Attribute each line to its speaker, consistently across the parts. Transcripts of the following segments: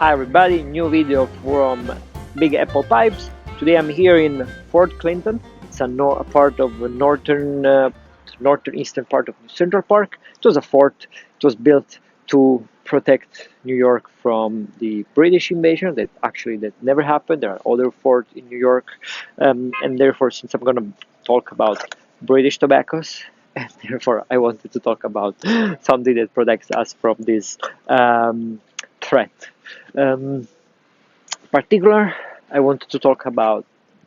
Speaker 1: Hi everybody, new video from Big Apple Pipes. Today I'm here in Fort Clinton. It's a part of the northeastern part of Central Park. It was a fort. It was built to protect New York from the British invasion. That never happened. There are other forts in New York, and therefore, since I'm gonna talk about British tobaccos, and therefore I wanted to talk about something that protects us from this threat. Um, Particular, I wanted to talk about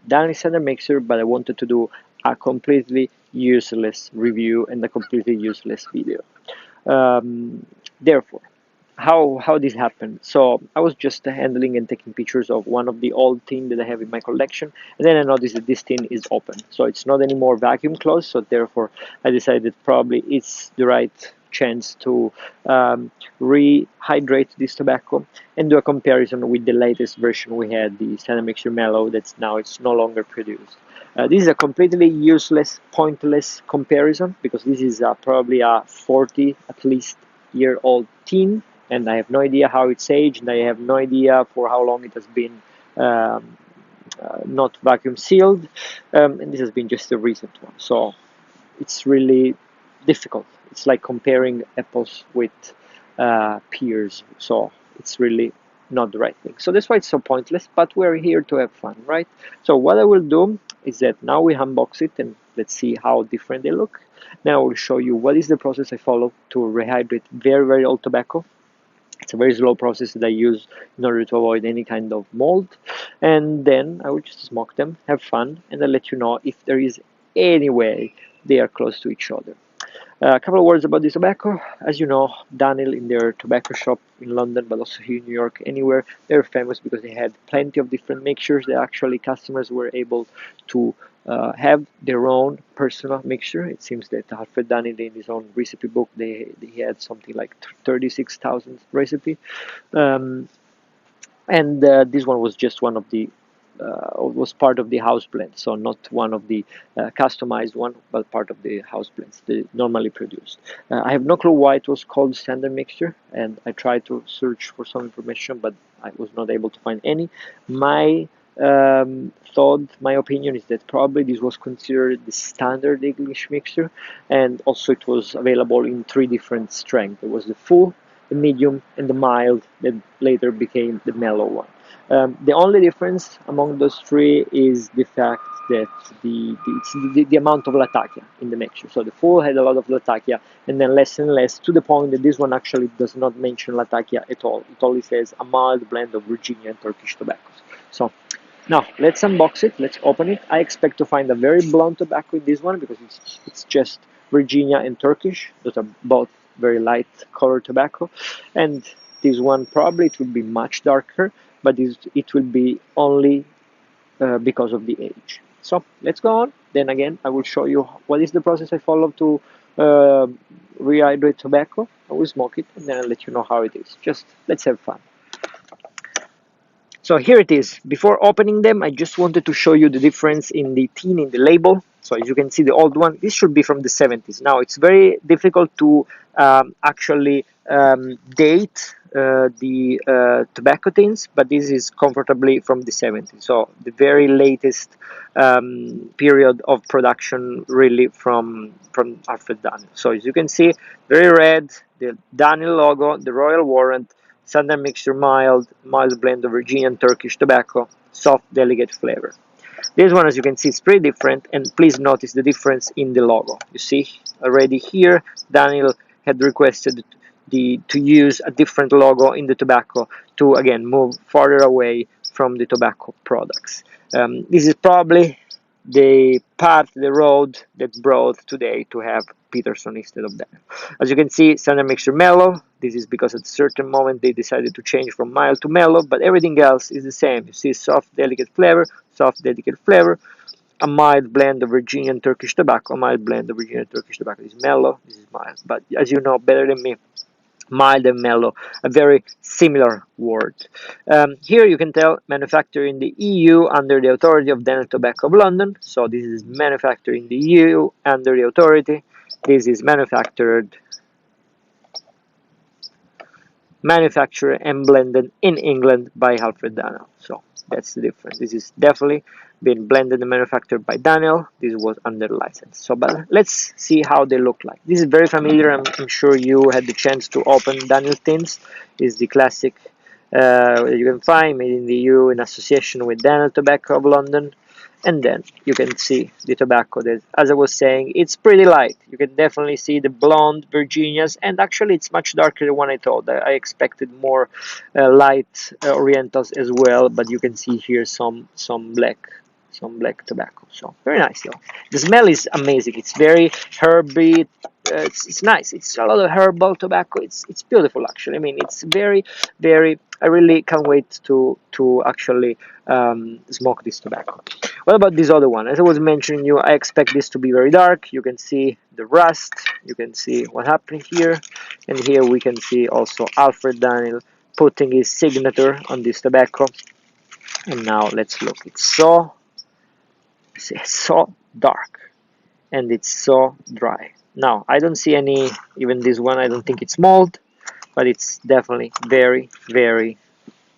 Speaker 1: Dunhill Standard Mixture, but I wanted to do a completely useless review and a completely useless video. Therefore, how this happened? So I was just handling and taking pictures of one of the old tin that I have in my collection, and then I noticed that this tin is open, so it's not anymore vacuum closed. So therefore, I decided probably it's the right chance to rehydrate this tobacco and do a comparison with the latest version we had, the Standard Mixture Mellow. It's no longer produced. This is a completely useless, pointless comparison because this is probably a 40 at least year old tin, and I have no idea how it's aged, and I have no idea for how long it has been not vacuum sealed, and this has been just a recent one. So it's really difficult. It's like comparing apples with pears. So it's really not the right thing. So that's why it's so pointless, but we're here to have fun, right? So what I will do is that now we unbox it and let's see how different they look. Then I will show you what is the process I follow to rehydrate very, very old tobacco. It's a very slow process that I use in order to avoid any kind of mold. And then I will just smoke them, have fun, and I'll let you know if there is any way they are close to each other. A couple of words about this tobacco. As you know, Dunhill, in their tobacco shop in London, but also here in New York, anywhere, they're famous because they had plenty of different mixtures that actually customers were able to have their own personal mixture. It seems that Alfred Dunhill, in his own recipe book, he had something like 36,000 recipe. Um, and this one was just one of the was part of the house blend, so not one of the customized one, but part of the house blends they normally produced. I have no clue why it was called standard mixture, and I tried to search for some information, but I was not able to find any. My my opinion is that probably this was considered the standard English mixture, and also it was available in three different strengths. There was the full, the medium, and the mild that later became the mellow one. The only difference among those three is the fact that the amount of Latakia in the mixture. So the full had a lot of Latakia, and then less and less, to the point that this one actually does not mention Latakia at all. It only says a mild blend of Virginia and Turkish tobaccos. So now let's unbox it, let's open it. I expect to find a very blonde tobacco in this one because it's just Virginia and Turkish. Those are both very light color tobacco, and this one probably it will be much darker, but it will be only because of the age. So let's go on. Then again, I will show you what is the process I follow to rehydrate tobacco. I will smoke it, and then I'll let you know how it is. Just let's have fun. So here it is. Before opening them, I just wanted to show you the difference in the tin, in the label. So as you can see, the old one, this should be from the 70s. Now, it's very difficult to actually date the tobacco tins, but this is comfortably from the 70s. So the very latest period of production really from Alfred Dunhill. So as you can see, very red, the Dunhill logo, the Royal Warrant, Standard Mixture mild blend of Virginian Turkish tobacco, soft, delicate flavor. This one, as you can see, is pretty different, and please notice the difference in the logo. You see, already here, Dunhill had requested to use a different logo in the tobacco to, again, move farther away from the tobacco products. This is probably the path, the road that brought today to have Peterson instead of that. As you can see, Standard Mixture Mellow. This is because at a certain moment they decided to change from mild to mellow, but everything else is the same. You see soft, delicate flavor, a mild blend of Virginian Turkish tobacco, a mild blend of Virginian Turkish tobacco. This is mellow, this is mild. But as you know better than me, mild and mellow, a very similar word. Here you can tell manufactured in the EU under the authority of Dental Tobacco of London. So this is manufactured in the EU under the authority. This is manufactured manufactured and blended in England by Alfred Dunhill. So that's the difference. This is definitely been blended and manufactured by Dunhill. This was under license. So, but let's see how they look like. This is very familiar. I'm sure you had the chance to open Dunhill tins. This is the classic you can find made in the EU in association with Dunhill Tobacco of London. And then you can see the tobacco that, as I was saying, it's pretty light. You can definitely see the blonde Virginias, and actually it's much darker than what I thought. I expected more light Orientals as well, but you can see here some black tobacco. So very nice though. The smell is amazing. It's very herby. It's nice. It's a lot of herbal tobacco. It's beautiful actually. I mean, it's very. I really can't wait to actually smoke this tobacco. What about this other one? As I was mentioning you, I expect this to be very dark. You can see the rust. You can see what happened here, and here we can see also Alfred Dunhill putting his signature on this tobacco. And now let's look. It's so dark and it's so dry. Now I don't see any. Even this one, I don't think it's mold, but it's definitely very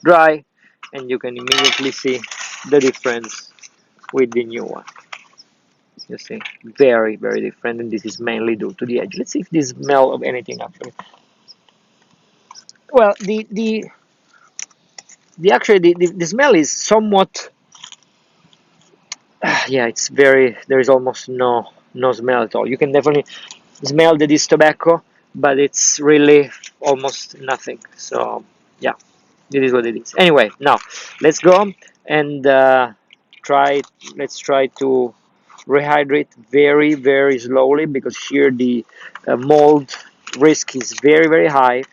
Speaker 1: dry, and you can immediately see the difference with the new one. You see, very different, and this is mainly due to the edge. Let's see if this smell of anything actually. Well, the actually the smell is somewhat. Yeah, it's very. There is almost no smell at all. You can definitely smell that it's tobacco, but it's really almost nothing. So yeah, it is what it is. Anyway, now let's go and try. Let's try to rehydrate very slowly because here the mold risk is very high,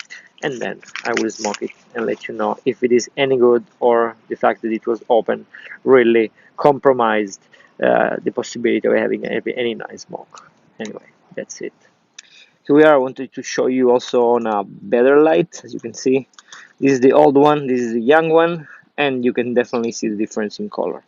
Speaker 1: and then I will smoke it and let you know if it is any good or the fact that it was open really compromised the possibility of having any nice smoke. Anyway, that's it. So I wanted to show you also on a better light. As you can see, this is the old one, this is the young one, and you can definitely see the difference in color.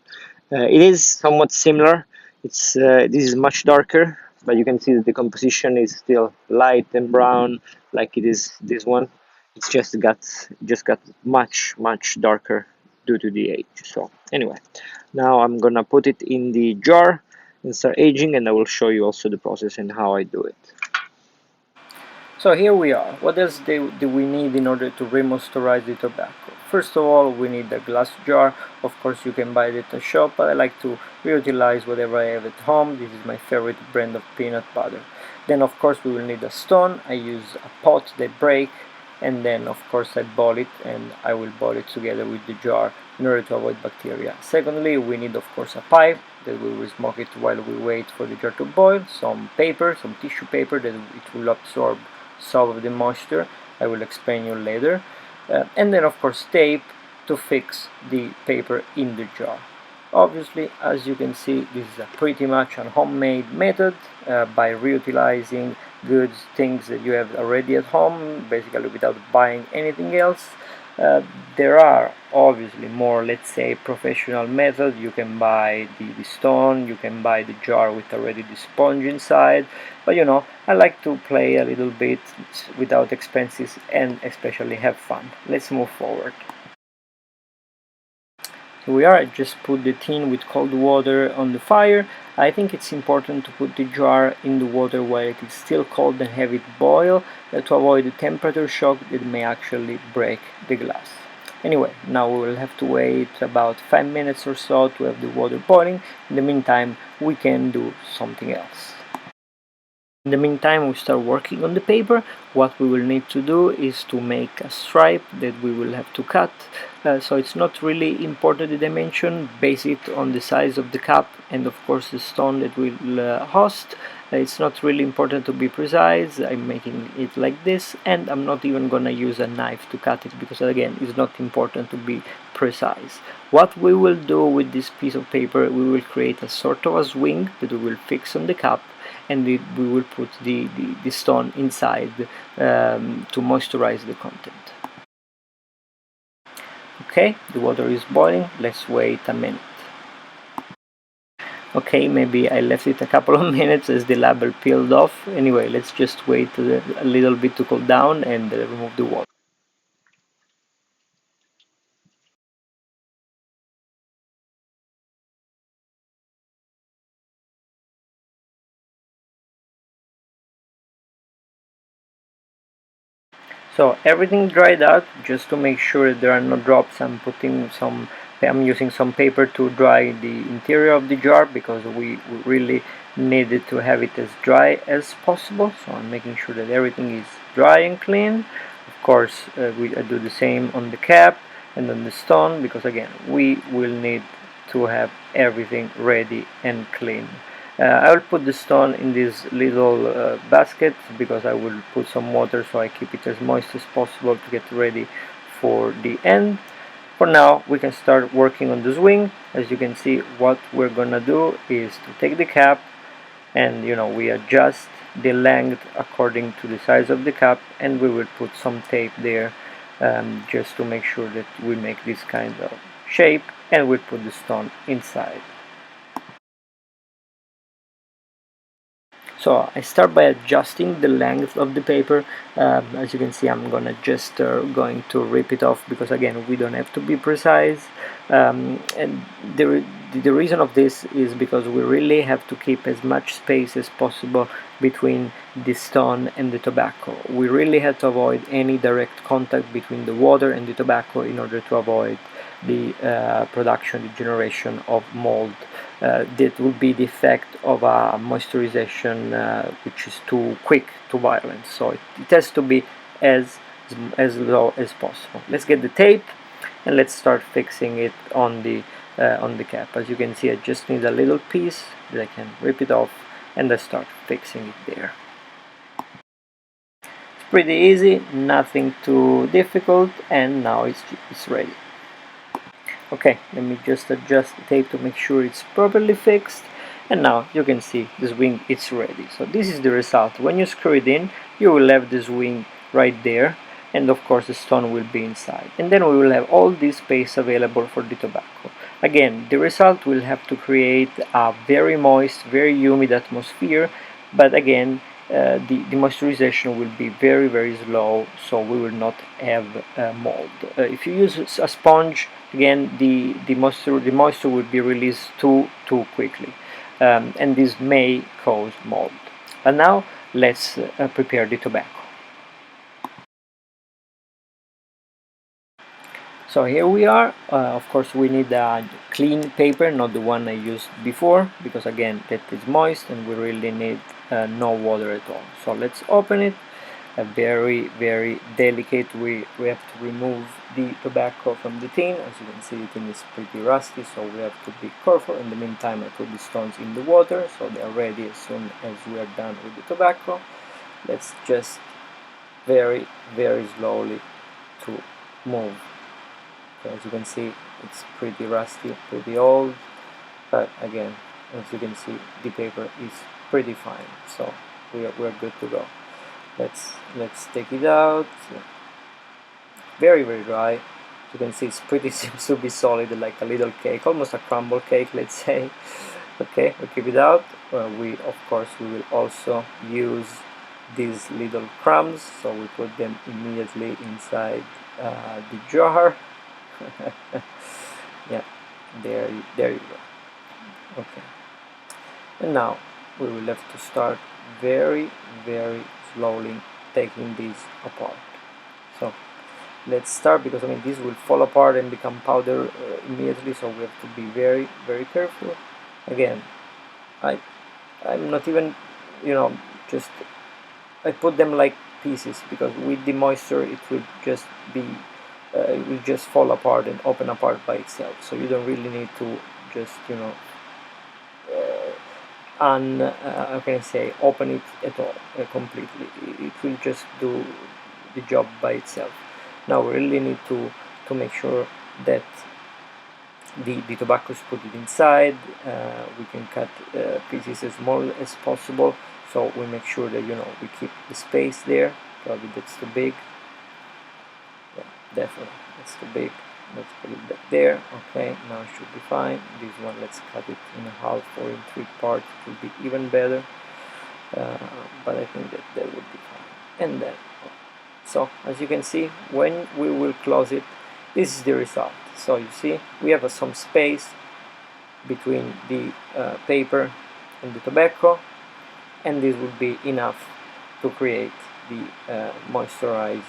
Speaker 1: It is somewhat similar. It's this is much darker, but you can see that the composition is still light and brown, like it is this one. It's just got much darker due to the age. So anyway, now I'm gonna put it in the jar and start aging, and I will show you also the process and how I do it. So here we are. What else do we need in order to remoisturize the tobacco? First of all, we need a glass jar. Of course, you can buy it at a shop, but I like to reutilize whatever I have at home. This is my favorite brand of peanut butter. Then, of course, we will need a stone. I use a pot that break, and then, of course, I boil it, and I will boil it together with the jar in order to avoid bacteria. Secondly, we need, of course, a pipe that we will smoke it while we wait for the jar to boil. Some paper, some tissue paper that it will absorb some of the moisture. I will explain you later. And then of course tape to fix the paper in the jar. Obviously, as you can see, this is a pretty much a homemade method by reutilizing goods, things that you have already at home, basically without buying anything else. There are obviously more, let's say, professional methods. You can buy the stone, you can buy the jar with already the sponge inside, but you know, I like to play a little bit without expenses and especially have fun. Let's move forward. Here we are. I just put the tin with cold water on the fire. I think it's important to put the jar in the water while it is still cold and have it boil to avoid the temperature shock that may actually break the glass. Anyway, now we will have to wait about 5 minutes or so to have the water boiling. In the meantime, we can do something else. In the meantime, we start working on the paper. What we will need to do is to make a stripe that we will have to cut. So it's not really important the dimension, base it on the size of the cup and of course the stone that will host. It's not really important to be precise. I'm making it like this, and I'm not even gonna use a knife to cut it because again, it's not important to be precise. What we will do with this piece of paper, we will create a sort of a swing that we will fix on the cup, and we will put the stone inside to moisturize the content. Okay, the water is boiling. Let's wait a minute. Okay, maybe I left it a couple of minutes as the label peeled off. Anyway, let's just wait a little bit to cool down and remove the water. So everything dried out. Just to make sure there are no drops, I'm using some paper to dry the interior of the jar, because we really needed to have it as dry as possible. So I'm making sure that everything is dry and clean. Of course, I do the same on the cap and on the stone, because again we will need to have everything ready and clean. I will put the stone in this little basket, because I will put some water so I keep it as moist as possible to get ready for the end. For now, we can start working on the swing. As you can see, what we're gonna do is to take the cap, and we adjust the length according to the size of the cap, and we will put some tape there, just to make sure that we make this kind of shape, and we put the stone inside. So I start by adjusting the length of the paper. As you can see, I'm gonna just going to rip it off, because again we don't have to be precise, and the reason of this is because we really have to keep as much space as possible between the stone and the tobacco. We really have to avoid any direct contact between the water and the tobacco, in order to avoid the the generation of mold. That will be the effect of a moisturization which is too quick, too violent. So it has to be as low as possible. Let's get the tape and let's start fixing it on the cap. As you can see, I just need a little piece that I can rip it off, and I start fixing it there. It's pretty easy, nothing too difficult, and now it's ready. Okay, let me just adjust the tape to make sure it's properly fixed, and now you can see the swing is ready. So this is the result. When you screw it in, you will have the swing right there, and of course the stone will be inside, and then we will have all this space available for the tobacco. Again, the result will have to create a very moist, very humid atmosphere, but again, the moisturization will be very slow, so we will not have mold. If you use a sponge, again the moisture will be released too quickly, and this may cause mold. And now let's prepare the tobacco. So here we are. Of course we need a clean paper, not the one I used before, because again that is moist and we really need no water at all. So let's open it. Very delicate. We have to remove the tobacco from the tin. As you can see, the tin is pretty rusty, so we have to be careful. In the meantime, I put the stones in the water, so they are ready as soon as we are done with the tobacco. Let's just very slowly to move. So as you can see, it's pretty rusty, pretty old, but again, as you can see, the paper is pretty fine, so we're good to go. Let's take it out. Very dry. You can see it's pretty seems to be solid, like a little cake, almost a crumble cake, let's say. Okay, we keep it out. We of course we will also use these little crumbs, so we put them immediately inside the jar. Yeah, there you go. Okay, and now we will have to start very slowly taking these apart. So let's start, because I mean this will fall apart and become powder immediately, so we have to be very careful. Again, I'm not even, just I put them like pieces, because with the moisture it will just be it will just fall apart and open apart by itself, so you don't really need to just how can I say, open it at all completely. It will just do the job by itself. Now we really need to make sure that the tobacco is put it inside. We can cut pieces as small as possible, so we make sure that we keep the space there. Probably that's too big. Yeah, definitely that's too big. Let's put it back there. Okay, now it should be fine. This one, let's cut it in half or in 3 parts. It will be even better, but I think that would be fine. And then, so as you can see, when we will close it, this is the result. So you see, we have some space between the paper and the tobacco, and this would be enough to create the moisturized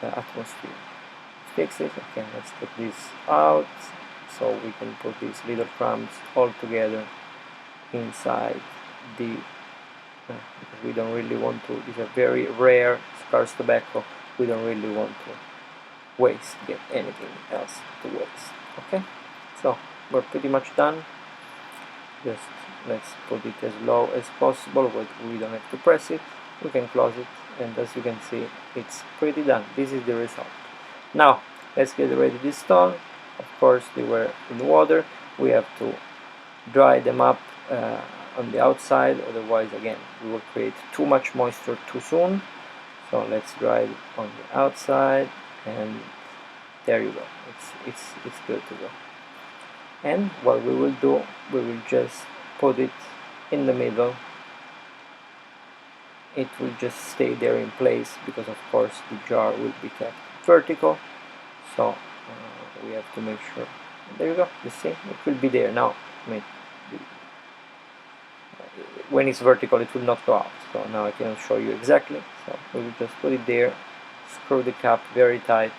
Speaker 2: atmosphere. Fix it. Okay, let's take this out so we can put these little crumbs all together inside the because we don't really want to. These are very rare scarce tobacco. We don't really want to get anything else to waste. Okay, so we're pretty much done. Just let's put it as low as possible, but we don't have to press it. We can close it, and as you can see, it's pretty done. This is the result. Now let's get ready this stone. Of course, they were in water. We have to dry them up on the outside, otherwise again we will create too much moisture too soon. So let's dry it on the outside, and there you go. It's good to go. And what we will do, we will just put it in the middle. It will just stay there in place because of course the jar will be kept vertical, so we have to make sure. There you go, you see, it will be there now. I mean, when it's vertical it will not go out, so now I can show you exactly. So we will just put it there, screw the cap very tight,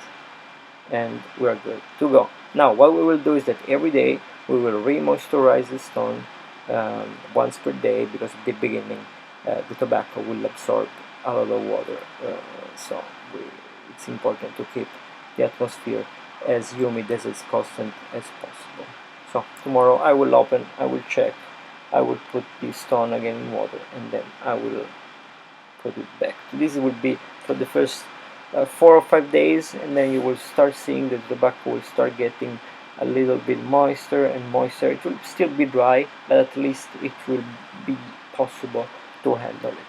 Speaker 2: and we are good to go. Now what we will do is that every day we will re-moisturize the stone once per day, because at the beginning the tobacco will absorb a lot of water, so it's important to keep the atmosphere as humid, as constant as possible. So tomorrow I will open, I will check, I will put the stone again in water, and then I will put it back. This will be for the first 4 or 5 days, and then you will start seeing that the tobacco will start getting a little bit moister and moister. It will still be dry, but at least it will be possible to handle it.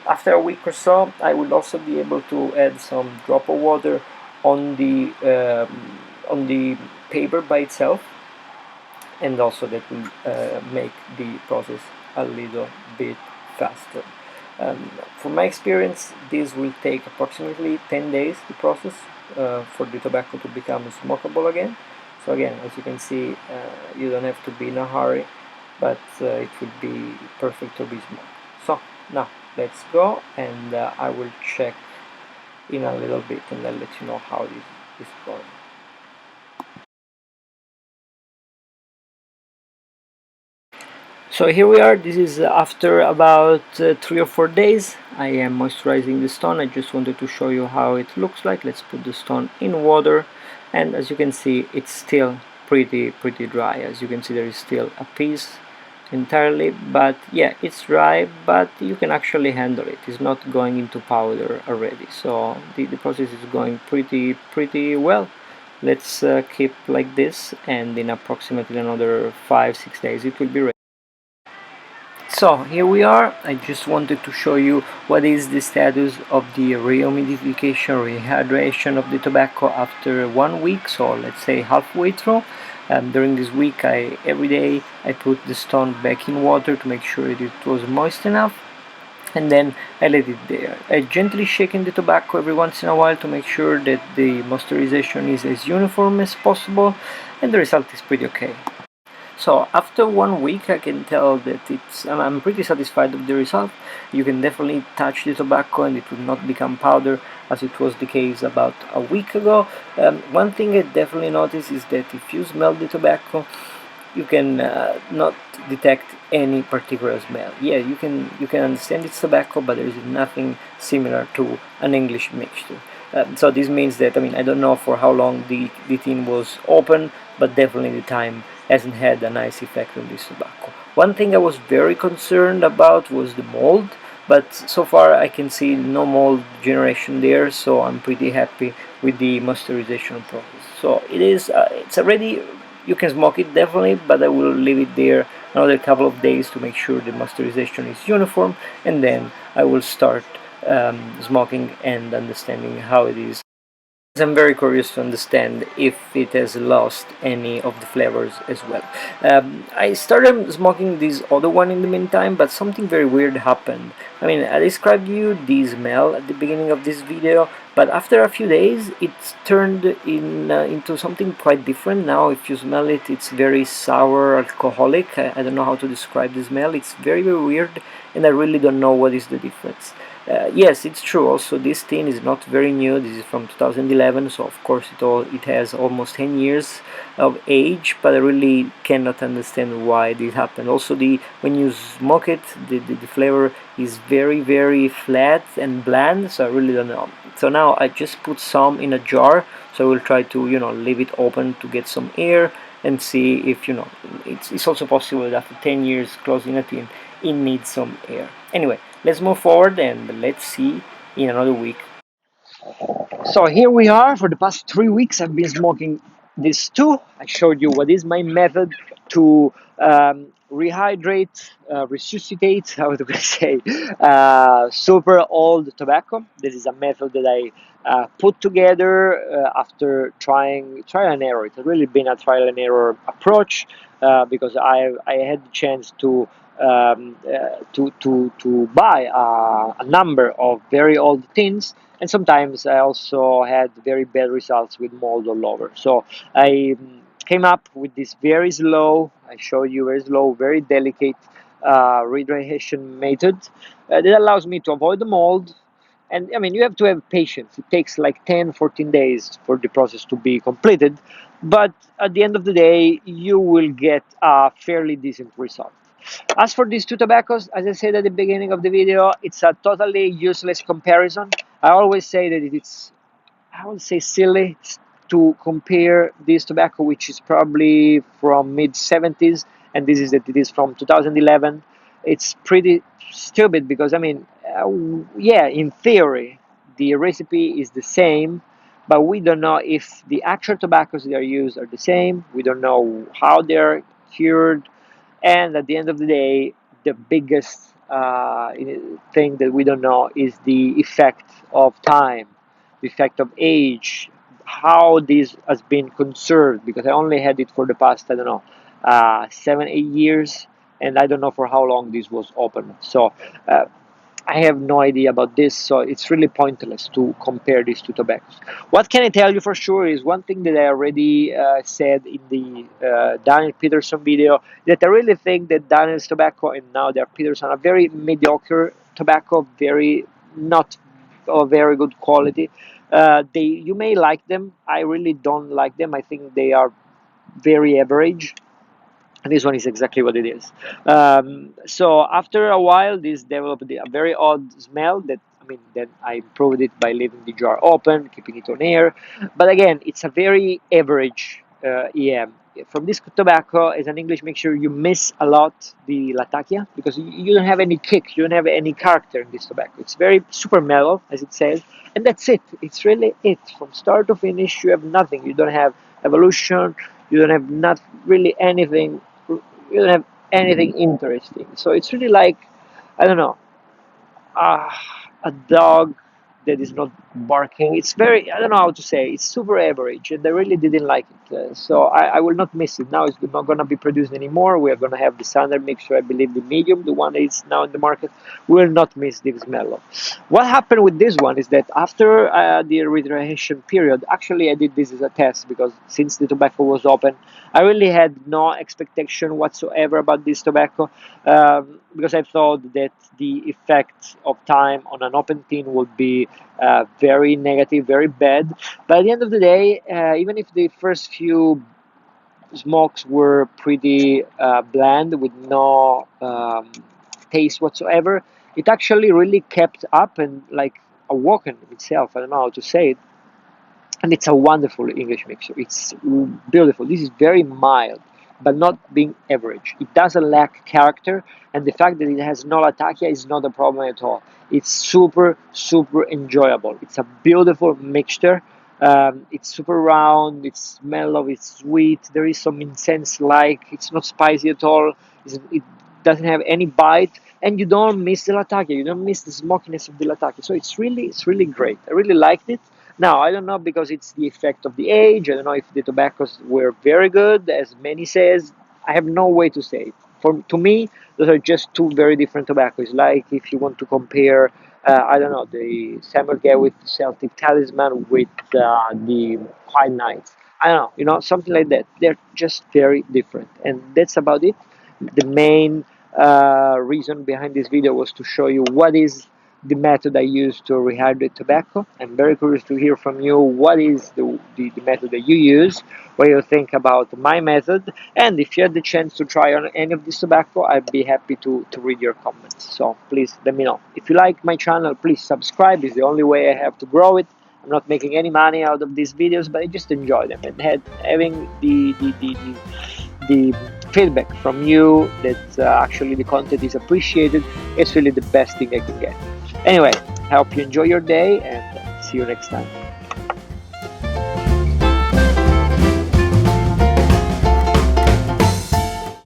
Speaker 2: After a week or so, I will also be able to add some drop of water on the paper by itself, and also that will make the process a little bit faster. From my experience, this will take approximately 10 days, the process, for the tobacco to become smokable again. So again, as you can see, you don't have to be in a hurry, but it will be perfect to be smoked. So now let's go, and I will check in a little bit, and I'll let you know how this is going. So here we are. This is after about 3 or 4 days. I am moisturizing the stone. I just wanted to show you how it looks like. Let's put the stone in water, and as you can see, it's still pretty dry. As you can see, there is still a piece entirely, but yeah, it's dry, but you can actually handle it. It's not going into powder already, so the process is going pretty well. Let's keep like this, and in approximately another 5-6 days it will be ready. So here we are. I just wanted to show you what is the status of the rehumidification, rehydration of the tobacco after 1 week, so let's say halfway through. During this week, every day I put the stone back in water to make sure it was moist enough, and then I let it there. I gently shaking the tobacco every once in a while to make sure that the moisturization is as uniform as possible, and the result is pretty okay. So after 1 week, I can tell that I'm pretty satisfied with the result. You can definitely touch the tobacco and it will not become powder as it was the case about a week ago. One thing I definitely noticed is that if you smell the tobacco, you can not detect any particular smell. Yeah, you can understand it's tobacco, but there is nothing similar to an English mixture. So this means that, I don't know for how long the tin was open, but definitely the time hasn't had a nice effect on this tobacco. One thing I was very concerned about was the mold, but so far I can see no mold generation there, so I'm pretty happy with the moisturization process. So it's already, you can smoke it definitely, but I will leave it there another couple of days to make sure the moisturization is uniform, and then I will start smoking and understanding how it is. I'm very curious to understand if it has lost any of the flavors as well. I started smoking this other one in the meantime, but something very weird happened. I described you the smell at the beginning of this video, but after a few days it's turned into something quite different. Now if you smell it, it's very sour, alcoholic. I don't know how to describe the smell. It's very weird, and I really don't know what is the difference. Yes, it's true. Also, this tin is not very new. This is from 2011, so of course it has almost 10 years of age. But I really cannot understand why this happened. Also, the when you smoke it, the flavor is very flat and bland. So I really don't know. So now I just put some in a jar. So I will try to leave it open to get some air and see if it's also possible that after 10 years closing a tin, it needs some air. Anyway, let's move forward and let's see in another week.
Speaker 1: So here we are. For the past 3 weeks, I've been smoking these two. I showed you what is my method to rehydrate, resuscitate, how do I say, super old tobacco. This is a method that I put together after trial and error. It's really been a trial and error approach because I had the chance to buy a number of very old tins, and sometimes I also had very bad results with mold all over. So I came up with this very slow, I show you very slow, very delicate rehydration method that allows me to avoid the mold. And I mean, you have to have patience. It takes like 10, 14 days for the process to be completed. But at the end of the day, you will get a fairly decent result. As for these two tobaccos, as I said at the beginning of the video, it's a totally useless comparison. I always say that it's, I would say, silly to compare this tobacco, which is probably from mid 70s, and this is that it is from 2011. It's pretty stupid because I mean, yeah, in theory, the recipe is the same, but we don't know if the actual tobaccos that are used are the same. We don't know how they're cured, and at the end of the day, the biggest thing that we don't know is the effect of time, the effect of age, how this has been conserved. Because I only had it for the past, I don't know, 7, 8 years, and I don't know for how long this was open. So uh, I have no idea about this, so it's really pointless to compare these two tobaccos. What can I tell you for sure is one thing that I already said in the Daniel Peterson video, that I really think that Daniel's tobacco and now their Peterson are very mediocre tobacco, very not of very good quality. You may like them. I really don't like them. I think they are very average, and this one is exactly what it is. So after a while, this developed a very odd smell that, I mean, then I improved it by leaving the jar open, keeping it on air. But again, it's a very average EM. From this tobacco, as an English mixture, you miss a lot the Latakia because you don't have any kick, you don't have any character in this tobacco. It's very super mellow, as it says, and that's it. It's really it. From start to finish, you have nothing. You don't have evolution, you don't have not really anything, you don't have anything interesting. So it's really like, I don't know, uh, a dog that is not barking. It's very, I don't know how to say, it's super average, and I really didn't like it. So I will not miss it. Now it's not going to be produced anymore. We are going to have the standard mixture, I believe, the medium, the one that is now in the market. We will not miss this mellow. What happened with this one is that after the refrigeration period, actually I did this as a test because since the tobacco was open, I really had no expectation whatsoever about this tobacco, because I thought that the effect of time on an open tin would be very negative, very bad. But at the end of the day, even if the first few smokes were pretty bland with no taste whatsoever, it actually really kept up and like awoken itself. I don't know how to say it, and it's a wonderful English mixture. It's beautiful. This is very mild, but not being average. It doesn't lack character, and the fact that it has no latakia is not a problem at all. It's super enjoyable. It's a beautiful mixture. It's super round. It's mellow. It's sweet. There is some incense-like. It's not spicy at all. It doesn't have any bite, and you don't miss the latakia. You don't miss the smokiness of the latakia. So it's really great. I really liked it. Now, I don't know because it's the effect of the age. I don't know if the tobaccos were very good, as many says. I have no way to say it. To me, those are just two very different tobaccos. Like if you want to compare, I don't know, the Samuel Gawick Celtic Talisman with the White Knights. I don't know, something like that. They're just very different, and that's about it. The main reason behind this video was to show you what is the method I use to rehydrate tobacco. I'm very curious to hear from you what is the method that you use, what you think about my method, and if you had the chance to try on any of this tobacco, I'd be happy to read your comments. So please let me know. If you like my channel, please subscribe. It's the only way I have to grow it. I'm not making any money out of these videos, but I just enjoy them, and having the feedback from you that actually the content is appreciated, it's really the best thing I can get. Anyway, I hope you enjoy your day, and see you next time.